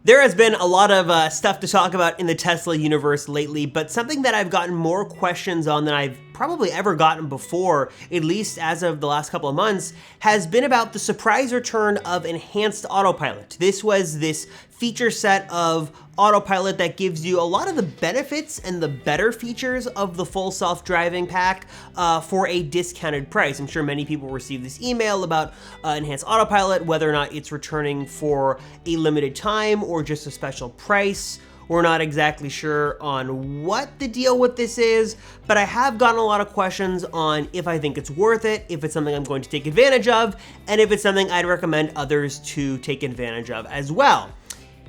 There has been a lot of stuff to talk about in the Tesla universe lately, but something that I've gotten more questions on than I've probably ever gotten before, at least as of the last couple of months, has been about the surprise return of enhanced autopilot. This was this feature set of autopilot that gives you a lot of the benefits and the better features of the full self-driving pack for a discounted price. I'm sure many people received this email about enhanced autopilot, whether or not it's returning for a limited time or just a special price. We're not exactly sure on what the deal with this is, but I have gotten a lot of questions on if I think it's worth it, if it's something I'm going to take advantage of, and if it's something I'd recommend others to take advantage of as well.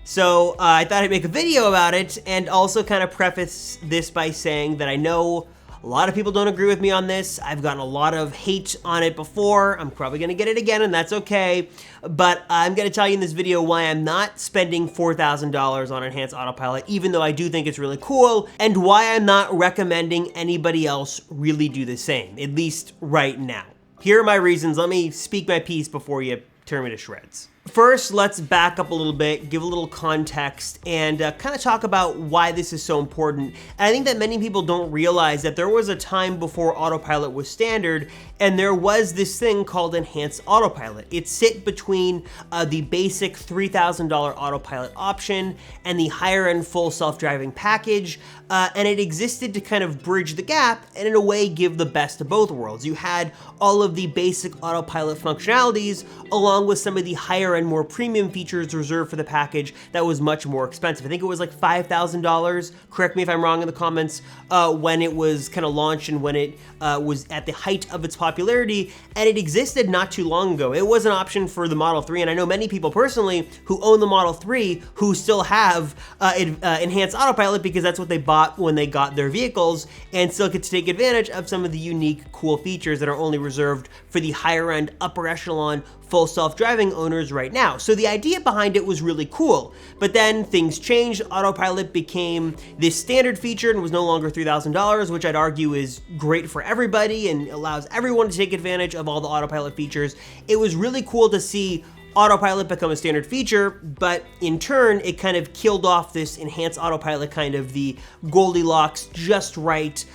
So I thought I'd make a video about it and also kind of preface this by saying that I know a lot of people don't agree with me on this. I've gotten a lot of hate on it before. I'm probably gonna get it again, and that's okay. But I'm gonna tell you in this video why I'm not spending $4,000 on enhanced autopilot, even though I do think it's really cool, and why I'm not recommending anybody else really do the same, at least right now. Here are my reasons. Let me speak my piece before you tear me to shreds. First, let's back up a little bit, give a little context, and kind of talk about why this is so important. And I think that many people don't realize that there was a time before autopilot was standard, and there was this thing called enhanced autopilot. It sit between the basic $3,000 autopilot option and the higher end full self-driving package, and it existed to kind of bridge the gap and in a way give the best of both worlds. You had all of the basic autopilot functionalities along with some of the higher end, more premium features reserved for the package that was much more expensive. I think it was like $5,000, correct me if I'm wrong in the comments, when it was kind of launched and when it was at the height of its popularity, and it existed not too long ago. It was an option for the Model 3, and I know many people personally who own the Model 3 who still have enhanced autopilot because that's what they bought when they got their vehicles and still get to take advantage of some of the unique, cool features that are only reserved for the higher end, upper echelon, full self-driving owners right now. So the idea behind it was really cool, but then things changed. Autopilot became this standard feature and was no longer $3,000, which I'd argue is great for everybody and allows everyone to take advantage of all the autopilot features. It was really cool to see autopilot become a standard feature, but in turn, it kind of killed off this enhanced autopilot, kind of the Goldilocks, just right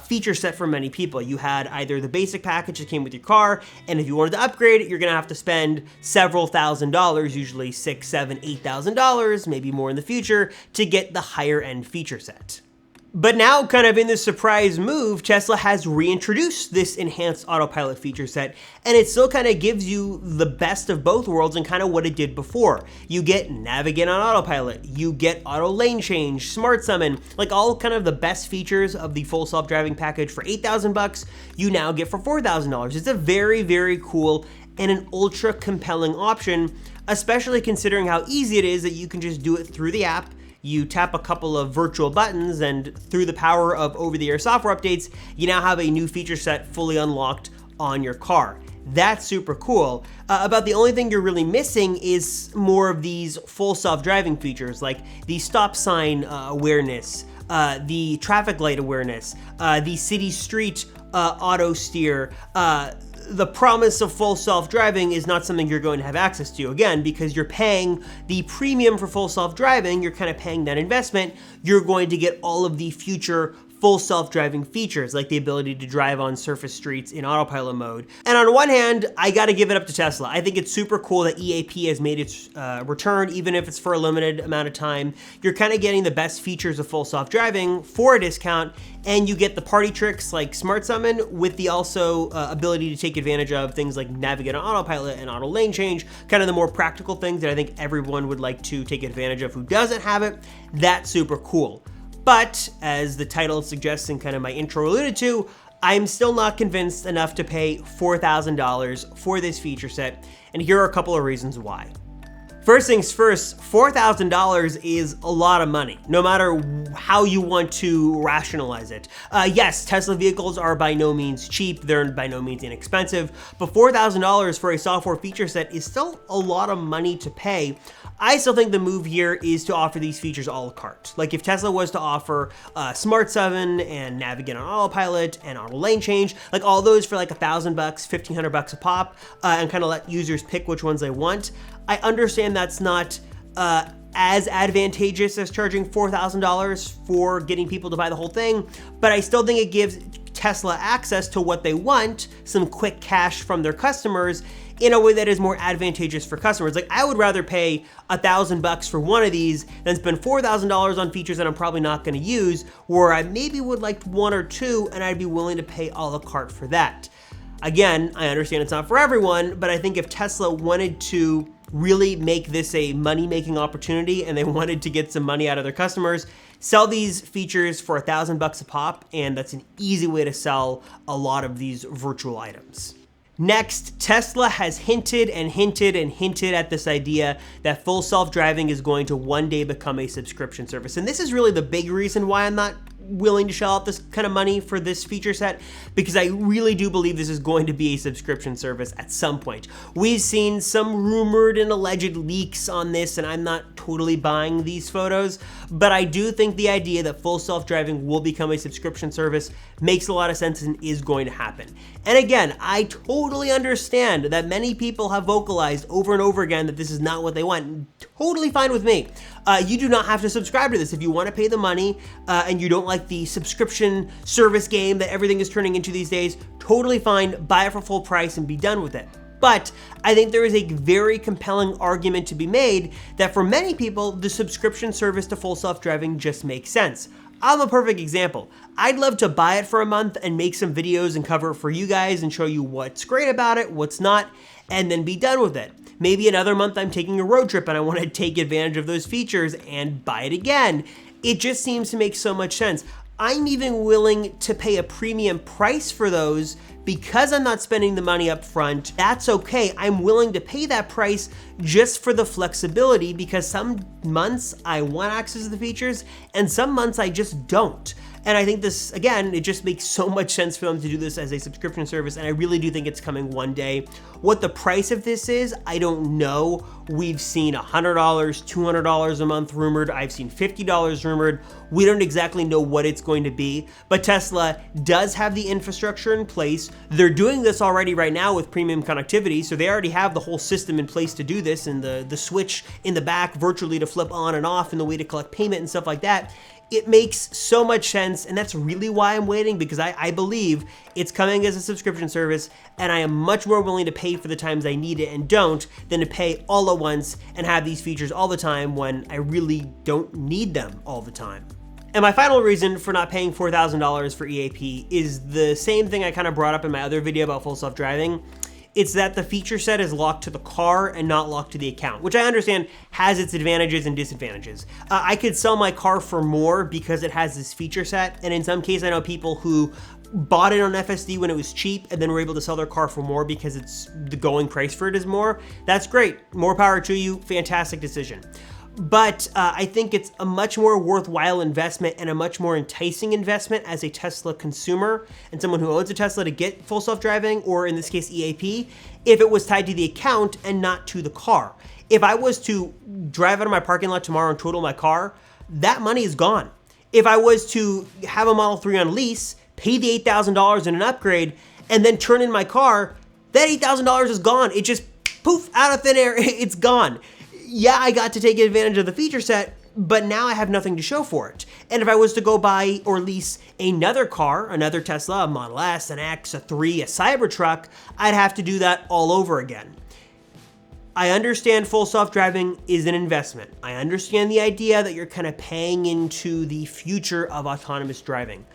feature set for many people. You had either the basic package that came with your car, and if you wanted to upgrade it, you're gonna have to spend several $1,000s, usually $6,000, $7,000, $8,000, maybe more in the future, to get the higher end feature set. But now, kind of in this surprise move, Tesla has reintroduced this enhanced autopilot feature set, and it still kind of gives you the best of both worlds and kind of what it did before. You get navigate on autopilot, you get auto lane change, smart summon, like all kind of the best features of the full self-driving package for $8,000, you now get for $4,000. It's a very, very cool and an ultra compelling option, especially considering how easy it is that you can just do it through the app. You tap a couple of virtual buttons, and through the power of over-the-air software updates, you now have a new feature set fully unlocked on your car. That's super cool. About the only thing you're really missing is more of these full self-driving features, like the stop sign awareness, the traffic light awareness, the city street auto steer. The promise of full self-driving is not something you're going to have access to, again, because you're paying the premium for full self-driving, you're kind of paying that investment, you're going to get all of the future full self-driving features, like the ability to drive on surface streets in autopilot mode. And on one hand, I gotta give it up to Tesla. I think it's super cool that EAP has made its return, even if it's for a limited amount of time. You're kind of getting the best features of full self-driving for a discount, and you get the party tricks like Smart Summon with the also ability to take advantage of things like navigate on autopilot and auto lane change, kind of the more practical things that I think everyone would like to take advantage of who doesn't have it. That's super cool. But, as the title suggests and kind of my intro alluded to, I'm still not convinced enough to pay $4,000 for this feature set, and here are a couple of reasons why. First things first, $4,000 is a lot of money, no matter how you want to rationalize it. Yes, Tesla vehicles are by no means cheap, they're by no means inexpensive, but $4,000 for a software feature set is still a lot of money to pay. I still think the move here is to offer these features a la carte. Like if Tesla was to offer Smart Summon and Navigate on Autopilot and Auto Lane Change, like all those for like $1,000, $1,500 a pop, and kind of let users pick which ones they want. I understand that's not as advantageous as charging $4,000 for getting people to buy the whole thing, but I still think it gives Tesla access to what they want, some quick cash from their customers, in a way that is more advantageous for customers. Like, I would rather pay $1,000 for one of these than spend $4,000 on features that I'm probably not gonna use, where I maybe would like one or two and I'd be willing to pay a la carte for that. Again, I understand it's not for everyone, but I think if Tesla wanted to really make this a money-making opportunity and they wanted to get some money out of their customers, sell these features for $1,000 a pop, and that's an easy way to sell a lot of these virtual items. Next, Tesla has hinted and hinted and hinted at this idea that full self-driving is going to one day become a subscription service. And this is really the big reason why I'm not willing to shell out this kind of money for this feature set, because I really do believe this is going to be a subscription service at some point. We've seen some rumored and alleged leaks on this, and I'm not totally buying these photos, but I do think the idea that full self-driving will become a subscription service makes a lot of sense and is going to happen. And again, I totally understand that many people have vocalized over and over again that this is not what they want. Totally fine with me. You do not have to subscribe to this. If you want to pay the money and you don't like the subscription service game that everything is turning into these days, totally fine, buy it for full price and be done with it. But I think there is a very compelling argument to be made that for many people, the subscription service to full self-driving just makes sense. I'm a perfect example. I'd love to buy it for a month and make some videos and cover it for you guys and show you what's great about it, what's not, and then be done with it. Maybe another month I'm taking a road trip and I want to take advantage of those features and buy it again. It just seems to make so much sense. I'm even willing to pay a premium price for those because I'm not spending the money up front. That's okay. I'm willing to pay that price just for the flexibility, because some months I want access to the features and some months I just don't. And I think this, again, it just makes so much sense for them to do this as a subscription service, and I really do think it's coming one day. What the price of this is, I don't know. We've seen $100, $200 a month rumored. I've seen $50 rumored. We don't exactly know what it's going to be, but Tesla does have the infrastructure in place. They're doing this already right now with premium connectivity, so they already have the whole system in place to do this, and the switch in the back virtually to flip on and off, and the way to collect payment and stuff like that. It makes so much sense, and that's really why I'm waiting, because I believe it's coming as a subscription service, and I am much more willing to pay for the times I need it and don't than to pay all at once and have these features all the time when I really don't need them all the time. And my final reason for not paying $4,000 for EAP is the same thing I kind of brought up in my other video about full self-driving. It's that the feature set is locked to the car and not locked to the account, which I understand has its advantages and disadvantages. I could sell my car for more because it has this feature set, and in some cases I know people who bought it on FSD when it was cheap and then were able to sell their car for more because it's the going price for it is more. That's great. More power to you. Fantastic decision. But I think it's a much more worthwhile investment and a much more enticing investment as a Tesla consumer and someone who owns a Tesla to get full self-driving, or in this case EAP, if it was tied to the account and not to the car. If I was to drive out of my parking lot tomorrow and total my car, that money is gone. If I was to have a Model 3 on lease, pay the $8,000 in an upgrade, and then turn in my car, that $8,000 is gone. It just poof, out of thin air, it's gone. Yeah, I got to take advantage of the feature set, but now I have nothing to show for it. And if I was to go buy or lease another car, another Tesla, a Model S, an X, a 3, a Cybertruck, I'd have to do that all over again. I understand full self-driving is an investment. I understand the idea that you're kind of paying into the future of autonomous driving.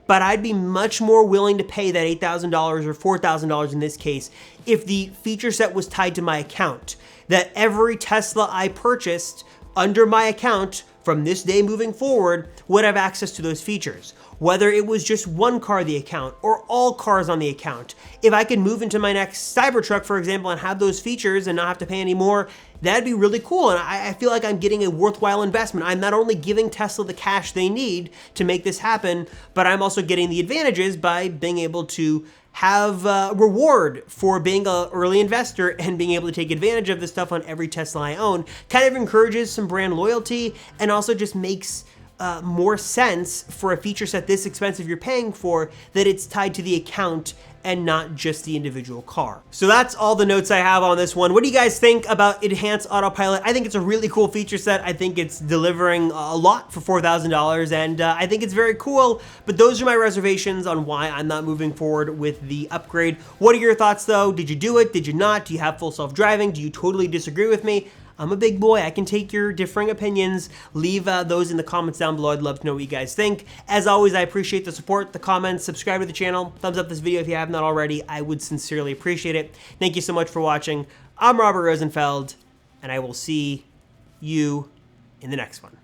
But I'd be much more willing to pay that $8,000 or $4,000 in this case if the feature set was tied to my account. That every Tesla I purchased under my account from this day moving forward would have access to those features. Whether it was just one car on the account or all cars on the account. If I could move into my next Cybertruck, for example, and have those features and not have to pay any more, that'd be really cool. And I feel like I'm getting a worthwhile investment. I'm not only giving Tesla the cash they need to make this happen, but I'm also getting the advantages by being able to have a reward for being an early investor and being able to take advantage of this stuff on every Tesla I own. Kind of encourages some brand loyalty and also just makes more sense for a feature set this expensive you're paying for that it's tied to the account and not just the individual car. So that's all the notes I have on this one. What do you guys think about enhanced autopilot? I think it's a really cool feature set. I think it's delivering a lot for $4,000, and I think it's very cool, but those are my reservations on why I'm not moving forward with the upgrade. What are your thoughts though? Did you do it? Did you not? Do you have full self-driving? Do you totally disagree with me? I'm a big boy. I can take your differing opinions. Leave those in the comments down below. I'd love to know what you guys think. As always, I appreciate the support, the comments, subscribe to the channel, thumbs up this video if you have not already. I would sincerely appreciate it. Thank you so much for watching. I'm Robert Rosenfeld, and I will see you in the next one.